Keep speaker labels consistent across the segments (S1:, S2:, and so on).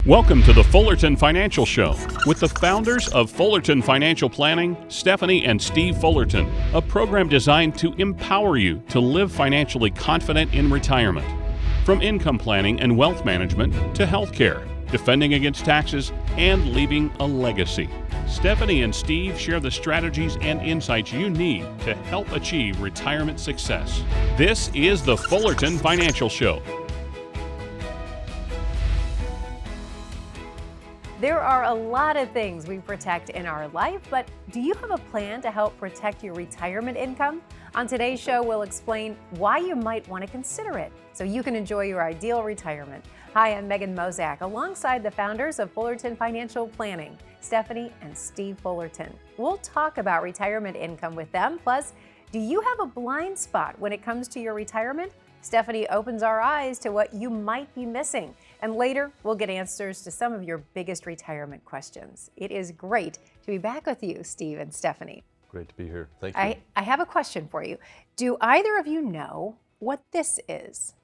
S1: Welcome to the Fullerton Financial Show with the founders of Fullerton Financial Planning, Stephanie and Steve Fullerton, a program designed to empower you to live financially confident in retirement. From income planning and wealth management to healthcare, defending against taxes, and leaving a legacy. Stephanie and Steve share the strategies and insights you need to help achieve retirement success. This is the Fullerton Financial Show.
S2: There are a lot of things we protect in our life, but do you have a plan to help protect your retirement income? On today's show, we'll explain why you might want to consider it so you can enjoy your ideal retirement. Hi, I'm Megan Mozak, alongside the founders of Fullerton Financial Planning, Stephanie and Steve Fullerton. We'll talk about retirement income with them. Plus, do you have a blind spot when it comes to your retirement? Stephanie opens our eyes to what you might be missing. And later, we'll get answers to some of your biggest retirement questions. It is great to be back with you, Steve and Stephanie.
S3: Great to be here. Thank you.
S2: I have a question for you. Do either of you know what this is?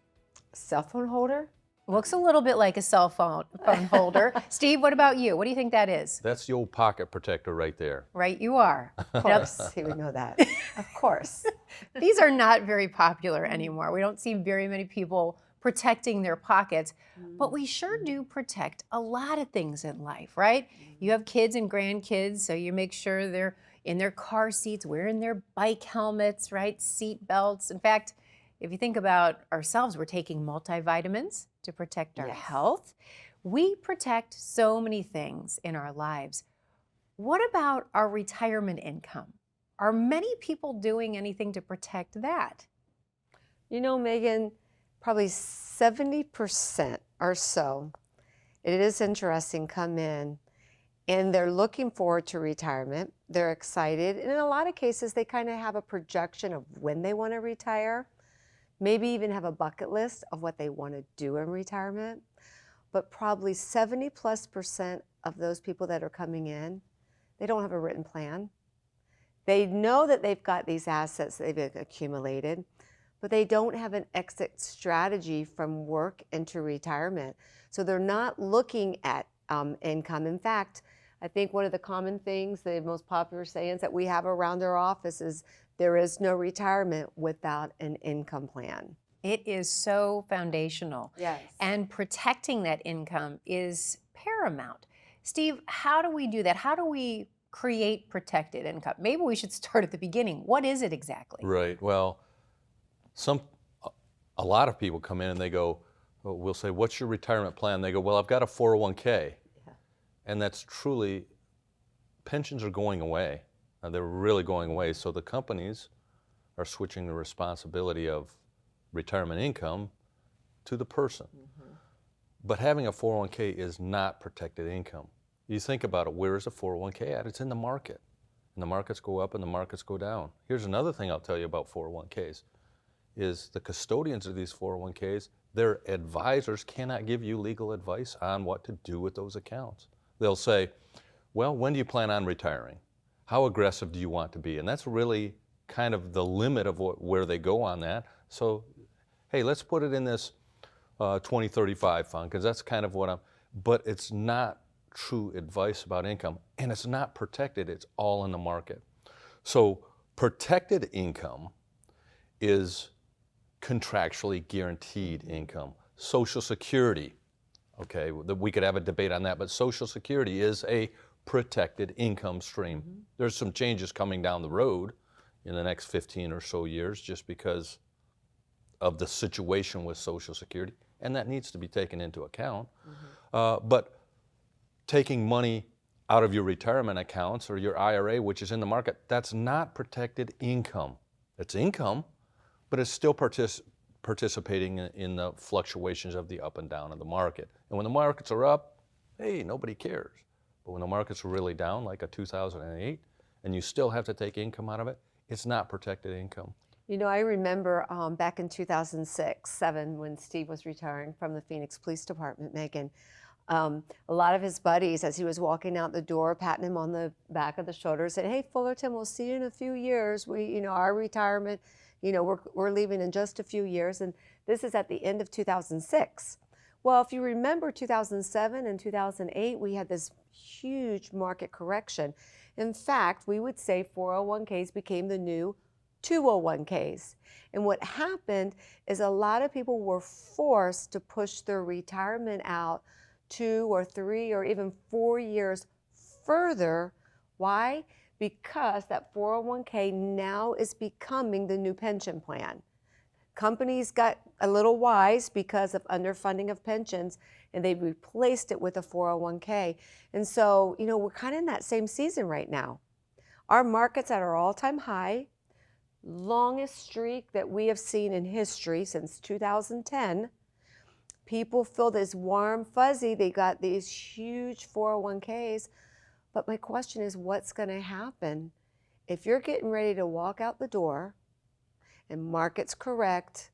S4: Cell phone holder?
S2: Looks a little bit like a cell phone holder. Steve, what about you? What do you think that is?
S3: That's the old pocket protector right there.
S2: Right, you are.
S4: Of course, he would know that. Of course.
S2: These are not very popular anymore. We don't see very many people protecting their pockets, but we sure do protect a lot of things in life, right? You have kids and grandkids, so you make sure they're in their car seats, wearing their bike helmets, right? Seat belts. In fact, if you think about ourselves, we're taking multivitamins to protect our health. We protect so many things in our lives. What about our retirement income? Are many people doing anything to protect that?
S4: You know, Megan, probably 70% or so, it is interesting, come in and they're looking forward to retirement. They're excited. And in a lot of cases, they kind of have a projection of when they want to retire, maybe even have a bucket list of what they want to do in retirement. But probably 70+% of those people that are coming in, they don't have a written plan. They know that they've got these assets they've accumulated, but they don't have an exit strategy from work into retirement. So they're not looking at income. In fact, I think one of the common things, the most popular sayings that we have around our office is there is no retirement without an income plan.
S2: It is so foundational.
S4: Yes.
S2: And protecting that income is paramount. Steve, how do we do that? How do we create protected income? Maybe we should start at the beginning. What is it exactly?
S3: Right. Well, a lot of people come in and they go, we'll say, what's your retirement plan? They go, well, I've got a 401k. Yeah. And that's truly, pensions are going away. They're really going away. So the companies are switching the responsibility of retirement income to the person. Mm-hmm. But having a 401k is not protected income. You think about it, where is a 401k at? It's in the market. And the markets go up and the markets go down. Here's another thing I'll tell you about 401ks, is the custodians of these 401ks, their advisors cannot give you legal advice on what to do with those accounts. They'll say, well, when do you plan on retiring? How aggressive do you want to be? And that's really kind of the limit of where they go on that. So, hey, let's put it in this 2035 fund, because that's kind of what but it's not true advice about income, and it's not protected, it's all in the market. So protected income is contractually guaranteed income. Social Security, okay, we could have a debate on that, but Social Security is a protected income stream. Mm-hmm. There's some changes coming down the road in the next 15 or so years just because of the situation with Social Security, and that needs to be taken into account. Mm-hmm. But taking money out of your retirement accounts or your IRA, which is in the market, that's not protected income. It's income, but it's still participating in the fluctuations of the up and down of the market. And when the markets are up, hey, nobody cares. But when the markets are really down, like a 2008, and you still have to take income out of it, it's not protected income.
S4: You know, I remember back in 2006-07 when Steve was retiring from the Phoenix Police Department, Megan, a lot of his buddies, as he was walking out the door, patting him on the back of the shoulder, said, hey, Fullerton, we'll see you in a few years. Our retirement, we're leaving in just a few years. And this is at the end of 2006. Well, if you remember 2007 and 2008, we had this huge market correction. In fact, we would say 401ks became the new 201ks. And what happened is a lot of people were forced to push their retirement out 2 or 3 or even 4 years further. Why? Because that 401k now is becoming the new pension plan. Companies got a little wise because of underfunding of pensions, and they replaced it with a 401k. And so, we're kind of in that same season right now. Our market's at our all-time high, longest streak that we have seen in history since 2010. People feel this warm, fuzzy. They got these huge 401ks. But my question is, what's going to happen if you're getting ready to walk out the door and market's correct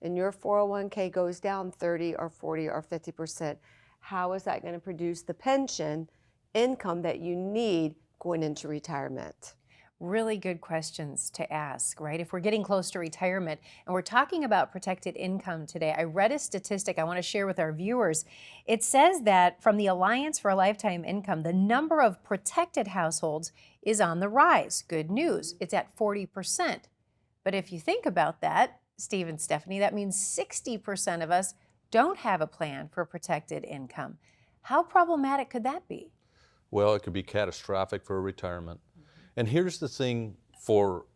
S4: and your 401k goes down 30 or 40 or 50%? How is that going to produce the pension income that you need going into retirement?
S2: Really good questions to ask, right? If we're getting close to retirement and we're talking about protected income today, I read a statistic I want to share with our viewers. It says that from the Alliance for a Lifetime Income, the number of protected households is on the rise. Good news, it's at 40%. But if you think about that, Steve and Stephanie, that means 60% of us don't have a plan for protected income. How problematic could that be?
S3: Well, it could be catastrophic for a retirement. And here's the thing for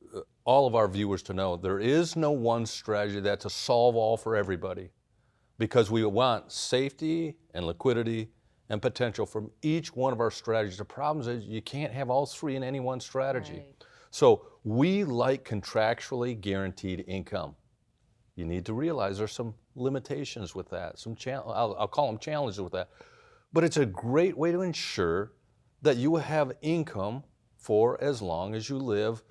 S3: all of our viewers to know. There is no one strategy that's a solve all for everybody, because we want safety and liquidity and potential from each one of our strategies. The problem is you can't have all three in any one strategy.
S4: Right.
S3: So we like contractually guaranteed income. You need to realize there's some limitations with that, I'll call them challenges with that. But it's a great way to ensure that you will have income for as long as you live,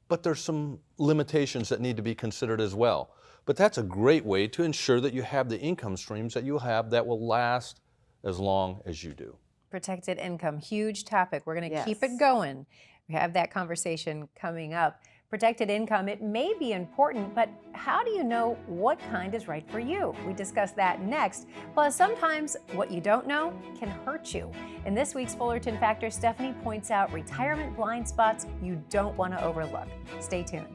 S3: but there's some limitations that need to be considered as well. But that's a great way to ensure that you have the income streams that you'll have that will last as long as you do.
S2: Protected income, huge topic. We're going to keep
S4: Yes.
S2: it going. We have that conversation coming up. Protected income, it may be important, but how do you know what kind is right for you? We discuss that next. Plus, sometimes what you don't know can hurt you. In this week's Fullerton Factor, Stephanie points out retirement blind spots you don't want to overlook. Stay tuned.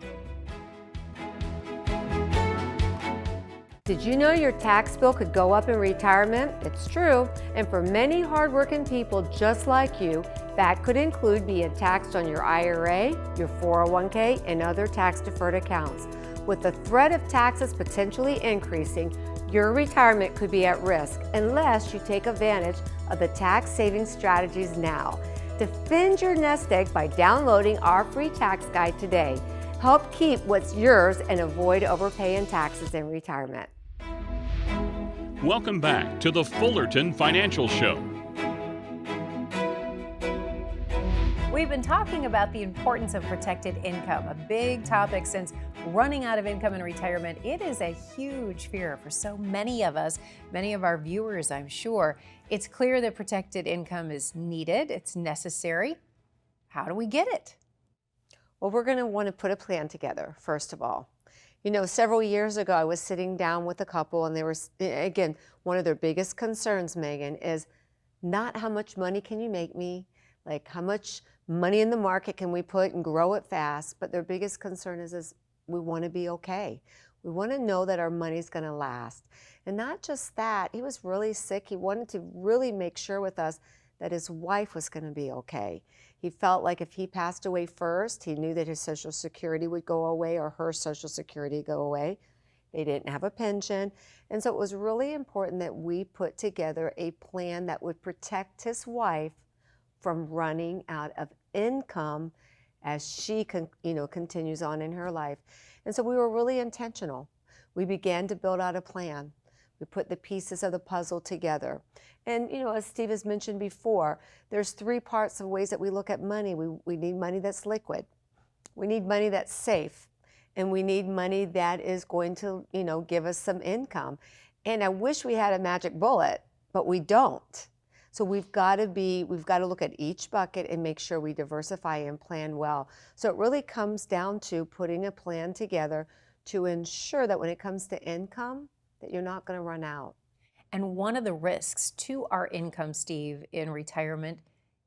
S4: Did you know your tax bill could go up in retirement? It's true. And for many hardworking people just like you, that could include being taxed on your IRA, your 401k, and other tax-deferred accounts. With the threat of taxes potentially increasing, your retirement could be at risk unless you take advantage of the tax saving strategies now. Defend your nest egg by downloading our free tax guide today. Help keep what's yours and avoid overpaying taxes in retirement.
S1: Welcome back to the Fullerton Financial Show.
S2: We've been talking about the importance of protected income, a big topic since running out of income in retirement. It is a huge fear for so many of us, many of our viewers, I'm sure. It's clear that protected income is needed, it's necessary. How do we get it?
S4: Well, we're going to want to put a plan together, first of all. Several years ago, I was sitting down with a couple, and they were, again, one of their biggest concerns, Megan, is not how much money can you make me, like how much money in the market can we put and grow it fast, but their biggest concern is we want to be okay. We want to know that our money's going to last. And not just that, he was really sick. He wanted to really make sure with us that his wife was going to be okay. He felt like if he passed away first, he knew that his Social Security would go away or her Social Security would go away. They didn't have a pension. And so it was really important that we put together a plan that would protect his wife from running out of income as she continues on in her life. And so we were really intentional. We began to build out a plan. We put the pieces of the puzzle together. And as Steve has mentioned before, there's 3 parts of ways that we look at money. We need money that's liquid. We need money that's safe. And we need money that is going to, give us some income. And I wish we had a magic bullet, but we don't. So we've got to look at each bucket and make sure we diversify and plan well. So it really comes down to putting a plan together to ensure that when it comes to income, that you're not going to run out.
S2: And one of the risks to our income, Steve, in retirement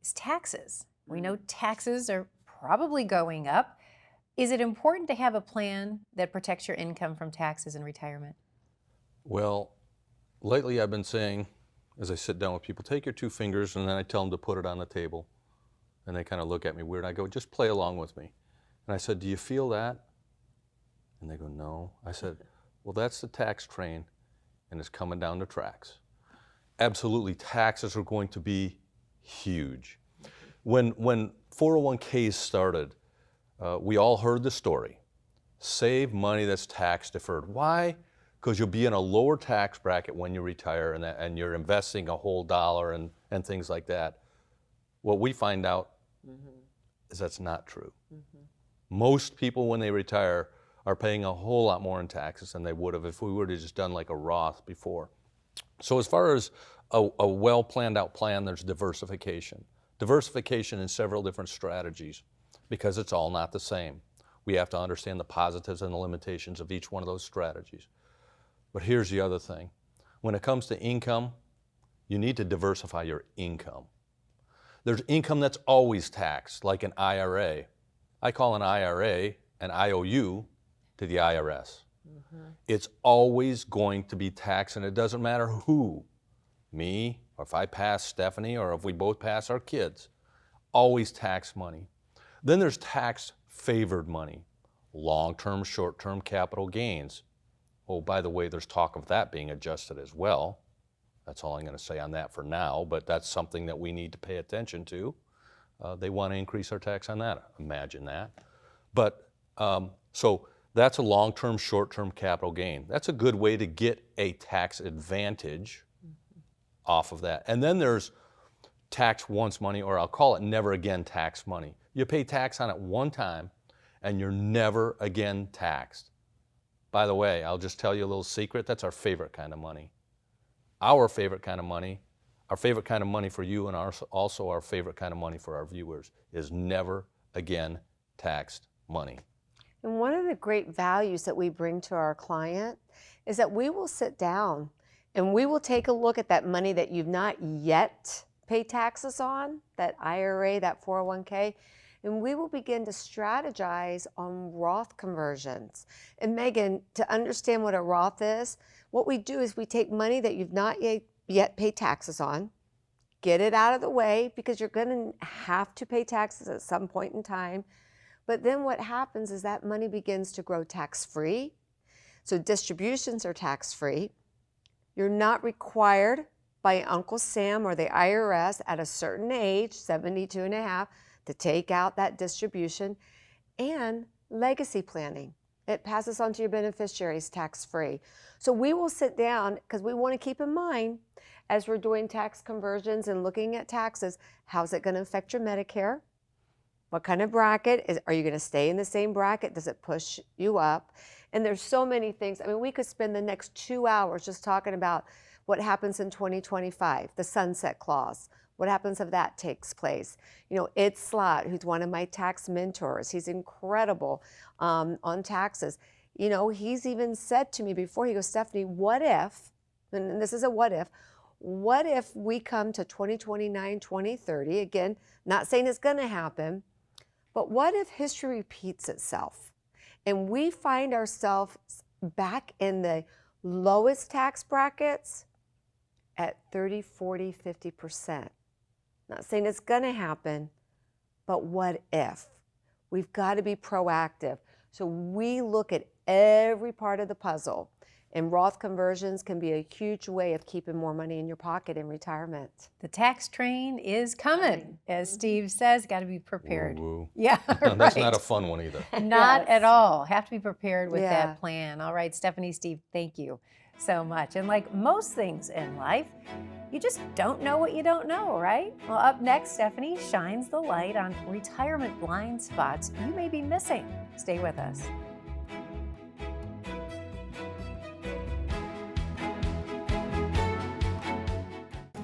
S2: is taxes. We know taxes are probably going up. Is it important to have a plan that protects your income from taxes in retirement?
S3: Well, lately I've been saying, as I sit down with people, take your 2 fingers, and then I tell them to put it on the table. And they kind of look at me weird. I go, just play along with me. And I said, do you feel that? And they go, no. I said, well, that's the tax train, and it's coming down the tracks. Absolutely, taxes are going to be huge. When 401ks started, we all heard the story. Save money that's tax deferred. Why? Because you'll be in a lower tax bracket when you retire, and you're investing a whole dollar and things like that. What we find out is that's not true. Most people, when they retire, are paying a whole lot more in taxes than they would have if we would have just done like a Roth before. So as far as a well planned out plan, there's diversification. Diversification in several different strategies, because it's all not the same. We have to understand the positives and the limitations of each one of those strategies. But here's the other thing. When it comes to income, you need to diversify your income. There's income that's always taxed, like an IRA. I call an IRA an IOU to the IRS. It's always going to be taxed, and it doesn't matter who, me, or if I pass Stephanie, or if we both pass our kids, always tax money. Then there's tax-favored money, long-term, short-term capital gains. Oh, by the way, there's talk of that being adjusted as well. That's all I'm going to say on that for now, but that's something that we need to pay attention to. They want to increase our tax on that. Imagine that. But so that's a long-term, short-term capital gain. That's a good way to get a tax advantage off of that. And then there's tax once money, or I'll call it never again tax money. You pay tax on it one time, and you're never again taxed. By the way, I'll just tell you a little secret. That's our favorite kind of money. Our favorite kind of money, our favorite kind of money for you, and also our favorite kind of money for our viewers, is never again taxed money.
S4: And one of the great values that we bring to our client is that we will sit down and we will take a look at that money that you've not yet paid taxes on, that IRA, that 401k, and we will begin to strategize on Roth conversions. And Megan, to understand what a Roth is, what we do is we take money that you've not yet paid taxes on, get it out of the way, because you're going to have to pay taxes at some point in time. But then what happens is that money begins to grow tax-free. So distributions are tax-free. You're not required by Uncle Sam or the IRS at a certain age, 72 and a half, to take out that distribution. And legacy planning. It passes on to your beneficiaries tax-free. So we will sit down, because we want to keep in mind, as we're doing tax conversions and looking at taxes, how's it going to affect your Medicare? What kind of bracket? Are you going to stay in the same bracket? Does it push you up? And there's so many things. I mean, we could spend the next 2 hours just talking about what happens in 2025, the sunset clause. What happens if that takes place? You know, Ed Slott, who's one of my tax mentors, he's incredible on taxes. You know, he's even said to me before, he goes, Stephanie, what if, and this is a what if we come to 2029, 2030, again, not saying it's going to happen, but what if history repeats itself and we find ourselves back in the lowest tax brackets at 30, 40, 50%? Not saying it's going to happen, but what if? We've got to be proactive. So we look at every part of the puzzle, and Roth conversions can be a huge way of keeping more money in your pocket in retirement.
S2: The tax train is coming, as Steve says. Got to be prepared.
S3: Woo-woo.
S2: Yeah, right.
S3: That's not a fun one either.
S2: Not
S4: Yes.
S2: at all. Have to be prepared with
S4: Yeah.
S2: that plan. All right, Stephanie, Steve, thank you so much. And like most things in life, you just don't know what you don't know, right? Well, up next, Stephanie shines the light on retirement blind spots you may be missing. Stay with us.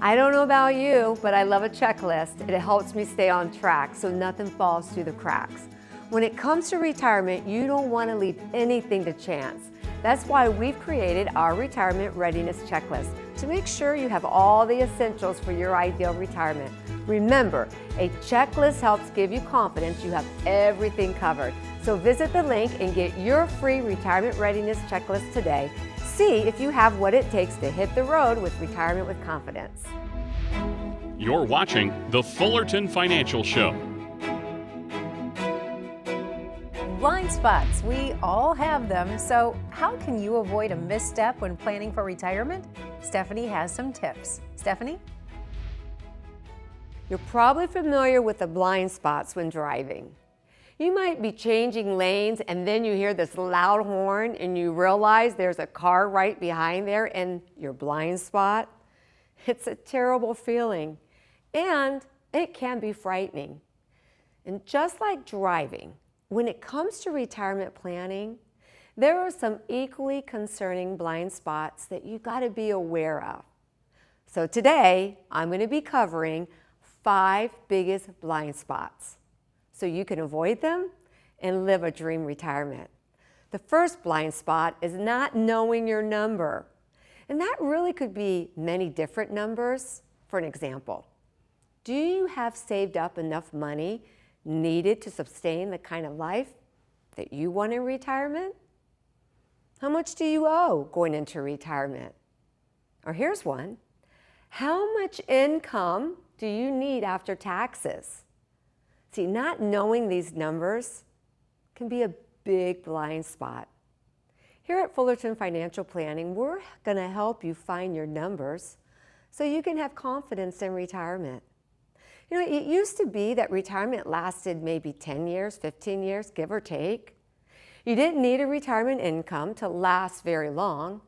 S4: I don't know about you, but I love a checklist. It helps me stay on track so nothing falls through the cracks. When it comes to retirement, you don't want to leave anything to chance. That's why we've created our retirement readiness checklist to make sure you have all the essentials for your ideal retirement. Remember, a checklist helps give you confidence you have everything covered. So visit the link and get your free retirement readiness checklist today. See if you have what it takes to hit the road with retirement with confidence.
S1: You're watching the Fullerton Financial Show.
S2: Blind spots, we all have them. So how can you avoid a misstep when planning for retirement? Stephanie has some tips. Stephanie?
S4: You're probably familiar with the blind spots when driving. You might be changing lanes and then you hear this loud horn and you realize there's a car right behind there in your blind spot. It's a terrible feeling and it can be frightening. And just like driving, when it comes to retirement planning, there are some equally concerning blind spots that you've got to be aware of. So today, I'm going to be covering 5 biggest blind spots so you can avoid them and live a dream retirement. The first blind spot is not knowing your number. And that really could be many different numbers. For an example, do you have saved up enough money needed to sustain the kind of life that you want in retirement? How much do you owe going into retirement? Or here's one. How much income do you need after taxes? See, not knowing these numbers can be a big blind spot. Here at Fullerton Financial Planning, we're going to help you find your numbers so you can have confidence in retirement. You know, it used to be that retirement lasted maybe 10 years, 15 years, give or take. You didn't need a retirement income to last very long,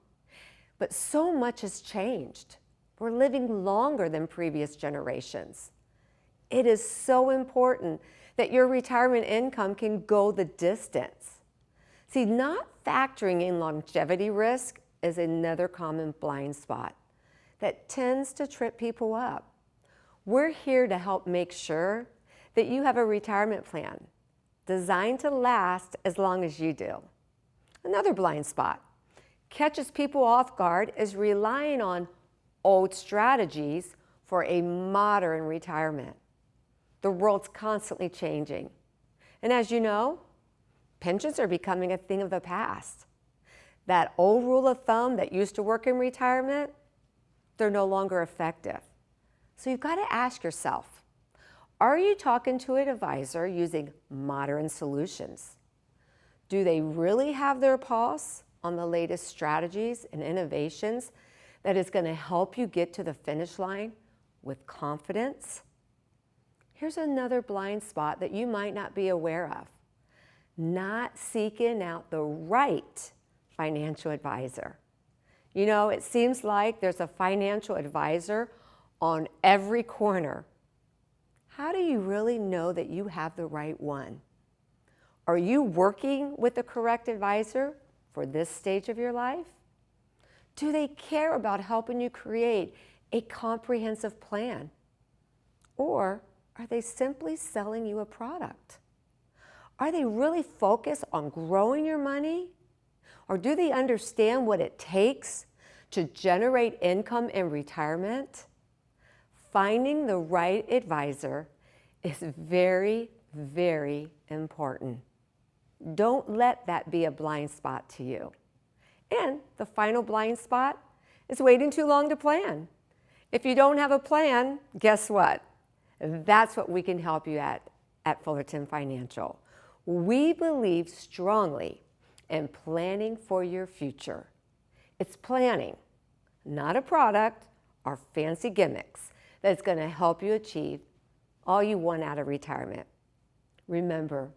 S4: but so much has changed. We're living longer than previous generations. It is so important that your retirement income can go the distance. See, not factoring in longevity risk is another common blind spot that tends to trip people up. We're here to help make sure that you have a retirement plan designed to last as long as you do. Another blind spot catches people off guard is relying on old strategies for a modern retirement. The world's constantly changing. And as you know, pensions are becoming a thing of the past. That old rule of thumb that used to work in retirement, they're no longer effective. So you've got to ask yourself, are you talking to an advisor using modern solutions? Do they really have their pulse on the latest strategies and innovations that is going to help you get to the finish line with confidence? Here's another blind spot that you might not be aware of. Not seeking out the right financial advisor. You know, it seems like there's a financial advisor on every corner. How do you really know that you have the right one? Are you working with the correct advisor for this stage of your life? Do they care about helping you create a comprehensive plan? Or are they simply selling you a product? Are they really focused on growing your money? Or do they understand what it takes to generate income in retirement? Finding the right advisor is very, very important. Don't let that be a blind spot to you. And the final blind spot is waiting too long to plan. If you don't have a plan, guess what? That's what we can help you at Fullerton Financial. We believe strongly in planning for your future. It's planning, not a product or fancy gimmicks, that's going to help you achieve all you want out of retirement. Remember,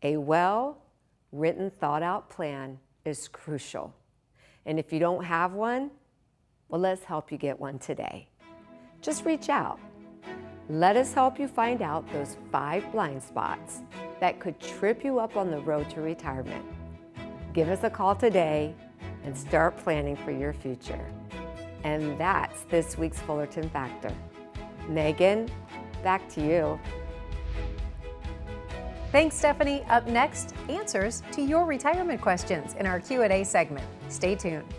S4: a well-written, thought-out plan is crucial. And if you don't have one, well, let's help you get one today. Just reach out. Let us help you find out those 5 blind spots that could trip you up on the road to retirement. Give us a call today and start planning for your future. And that's this week's Fullerton Factor. Megan, back to you.
S2: Thanks, Stephanie. Up next, answers to your retirement questions in our Q&A segment. Stay tuned.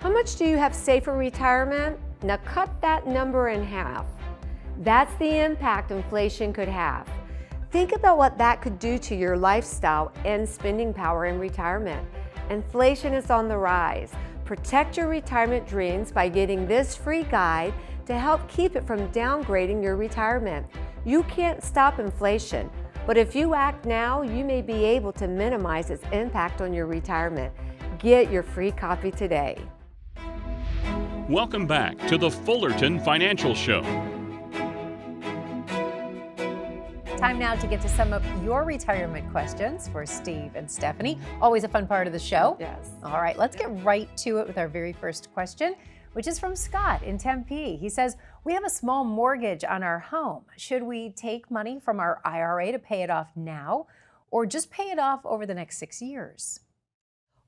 S4: How much do you have saved for retirement? Now cut that number in half. That's the impact inflation could have. Think about what that could do to your lifestyle and spending power in retirement. Inflation is on the rise. Protect your retirement dreams by getting this free guide to help keep it from downgrading your retirement. You can't stop inflation, but if you act now, you may be able to minimize its impact on your retirement. Get your free copy today.
S1: Welcome back to the Fullerton Financial Show.
S2: Time now to get to some of your retirement questions for Steve and Stephanie. Always a fun part of the show.
S4: Yes.
S2: All right, let's get right to it with our very first question, which is from Scott in Tempe. He says, we have a small mortgage on our home. Should we take money from our IRA to pay it off now, or just pay it off over the next 6 years?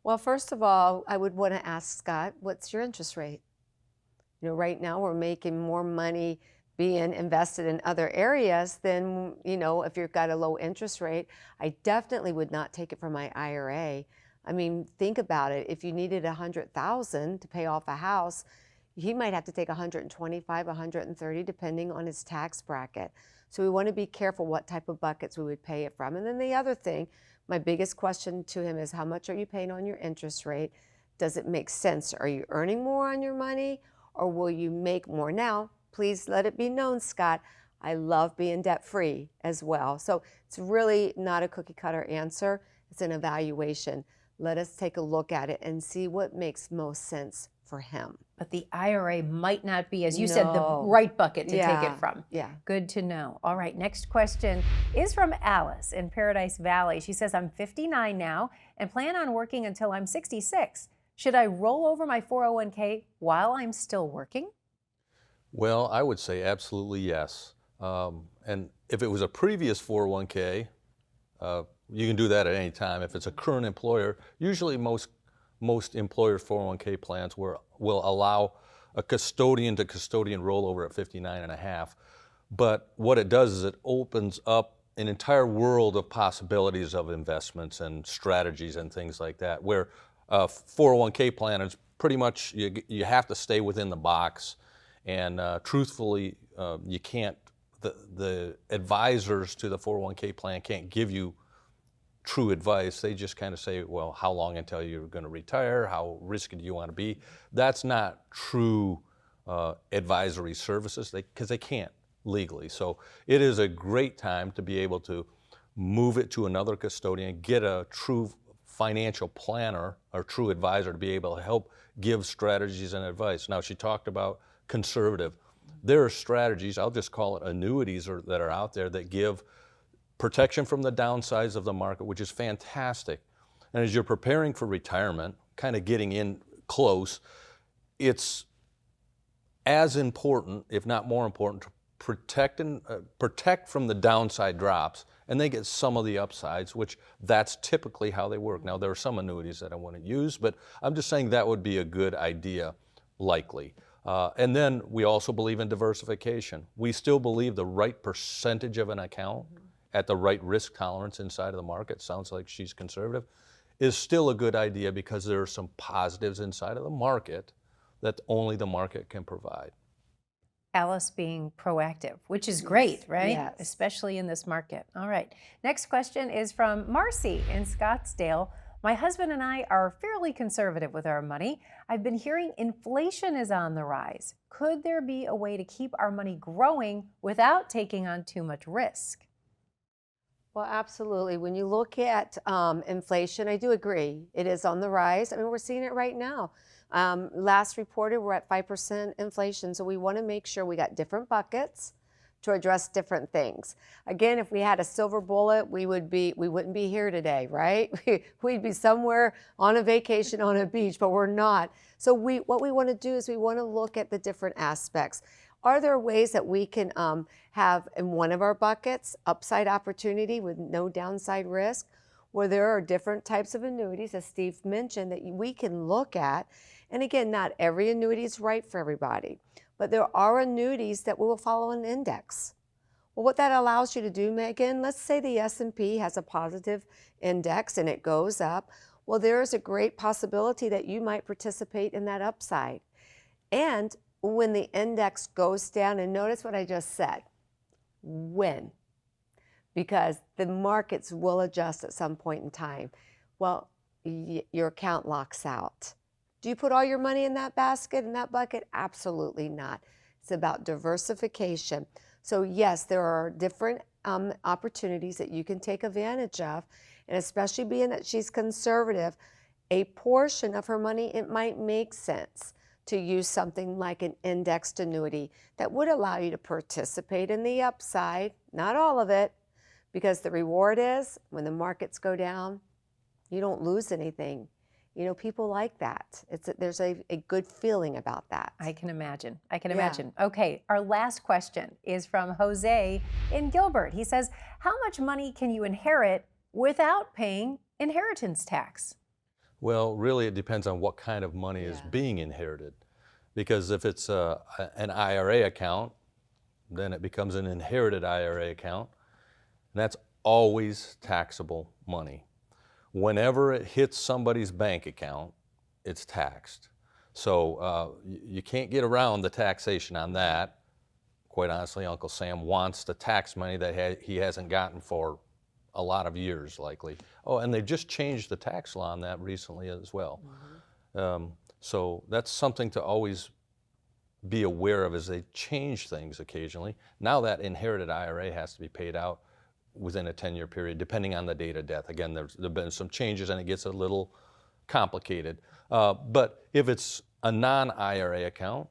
S4: Well, first of all, I would want to ask Scott, what's your interest rate? You know, right now we're making more money being invested in other areas than, you know, if you've got a low interest rate. I definitely would not take it from my IRA. I mean, think about it. If you needed $100,000 to pay off a house, he might have to take 125, 130, depending on his tax bracket. So we want to be careful what type of buckets we would pay it from. And then the other thing, my biggest question to him is, how much are you paying on your interest rate? Does it make sense? Are you earning more on your money, or will you make more? Now, please let it be known, Scott, I love being debt-free as well. So it's really not a cookie-cutter answer. It's an evaluation. Let us take a look at it and see what makes most sense for him.
S2: But the IRA might not be, as you said, the
S4: No.
S2: right bucket to take
S4: Yeah.
S2: it from.
S4: Yeah.
S2: Good to know. All right, next question is from Alice in Paradise Valley. She says, I'm 59 now and plan on working until I'm 66. Should I roll over my 401k while I'm still working?
S3: Well, I would say absolutely yes. And if it was a previous 401k, you can do that at any time. If it's a current employer, usually most employers' 401k plans will allow a custodian to custodian rollover at 59 and a half. But what it does is it opens up an entire world of possibilities of investments and strategies and things like that, where a 401k plan is pretty much, you have to stay within the box. And truthfully, you can't, the advisors to the 401k plan can't give you true advice. They just kind of say, well, how long until you're going to retire? How risky do you want to be? That's not true advisory services, because they can't legally. So it is a great time to be able to move it to another custodian, get a true financial planner or true advisor to be able to help give strategies and advice. Now, she talked about conservative. There are strategies, I'll just call it annuities, that are out there that give protection from the downsides of the market, which is fantastic. And as you're preparing for retirement, kind of getting in close, it's as important, if not more important, to protect from the downside drops, and they get some of the upsides, which that's typically how they work. Now, there are some annuities that I want to use, but I'm just saying that would be a good idea, likely. And then we also believe in diversification. We still believe the right percentage of an account at the right risk tolerance inside of the market, sounds like she's conservative, is still a good idea, because there are some positives inside of the market that only the market can provide.
S2: Alice being proactive, which is great, right?
S4: Yes.
S2: Especially in this market. All right. Next question is from Marcy in Scottsdale. My husband and I are fairly conservative with our money. I've been hearing inflation is on the rise. Could there be a way to keep our money growing without taking on too much risk?
S4: Well, absolutely. When you look at inflation, I do agree. It is on the rise. I mean, we're seeing it right now. Last reported, we're at 5% inflation. So we want to make sure we got different buckets to address different things. Again, if we had a silver bullet, we wouldn't be here today, right? We'd be somewhere on a vacation on a beach, but we're not. So what we want to do is we want to look at the different aspects. Are there ways that we can have in one of our buckets upside opportunity with no downside risk, where there are different types of annuities, as Steve mentioned, that we can look at? And again, not every annuity is right for everybody, but there are annuities that will follow an index. Well, what that allows you to do, Megan, let's say the S&P has a positive index and it goes up. Well, there is a great possibility that you might participate in that upside. And when the index goes down, and notice what I just said, when? Because the markets will adjust at some point in time. Well, your account locks out. Do you put all your money in that basket, in that bucket? Absolutely not. It's about diversification. So yes, there are different opportunities that you can take advantage of, and especially being that she's conservative, a portion of her money, it might make sense to use something like an indexed annuity that would allow you to participate in the upside, not all of it, because the reward is when the markets go down, you don't lose anything. You know, people like that. There's a good feeling about that.
S2: I can imagine. I can imagine. Okay, our last question is from Jose in Gilbert. He says, how much money can you inherit without paying inheritance tax?
S3: Well, really, it depends on what kind of money is being inherited. Because if it's an IRA account, then it becomes an inherited IRA account. And that's always taxable money. Whenever it hits somebody's bank account, it's taxed. So you can't get around the taxation on that. Quite honestly, Uncle Sam wants the tax money that he hasn't gotten for a lot of years, likely. Oh, and they just changed the tax law on that recently as well. Mm-hmm. So that's something to always be aware of as they change things occasionally. Now that inherited IRA has to be paid out within a 10-year period, depending on the date of death. Again, there've been some changes and it gets a little complicated. But if it's a non-IRA account,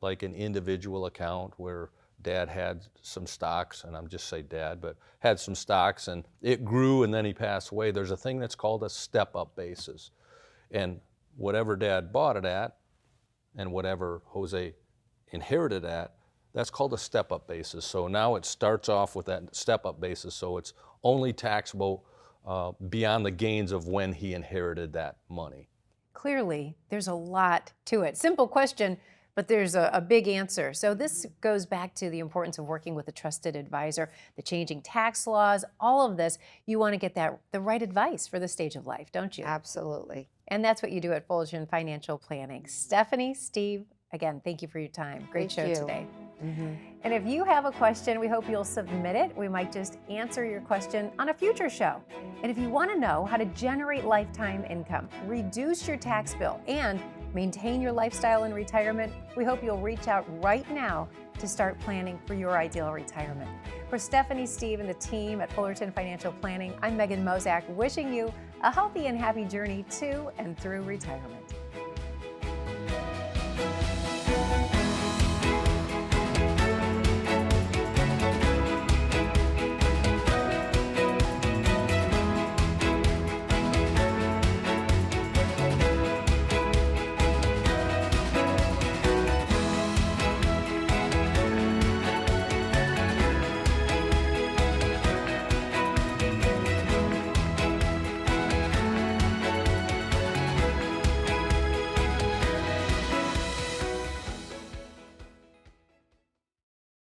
S3: like an individual account where Dad had some stocks, and I'm just say Dad, but had some stocks and it grew and then he passed away, there's a thing that's called a step-up basis. And whatever Dad bought it at and whatever Jose inherited at, that's called a step-up basis. So now it starts off with that step-up basis, so it's only taxable beyond the gains of when he inherited that money.
S2: Clearly, there's a lot to it. Simple question, but there's a big answer. So this goes back to the importance of working with a trusted advisor, the changing tax laws, all of this. You want to get the right advice for the stage of life, don't you?
S4: Absolutely.
S2: And that's what you do at Fullerton Financial Planning. Stephanie, Steve, again, thank you for your time. Great show today. Mm-hmm. And if you have a question, we hope you'll submit it. We might just answer your question on a future show. And if you want to know how to generate lifetime income, reduce your tax bill, and maintain your lifestyle in retirement, we hope you'll reach out right now to start planning for your ideal retirement. For Stephanie, Steve, and the team at Fullerton Financial Planning, I'm Megan Mozak, wishing you a healthy and happy journey to and through retirement.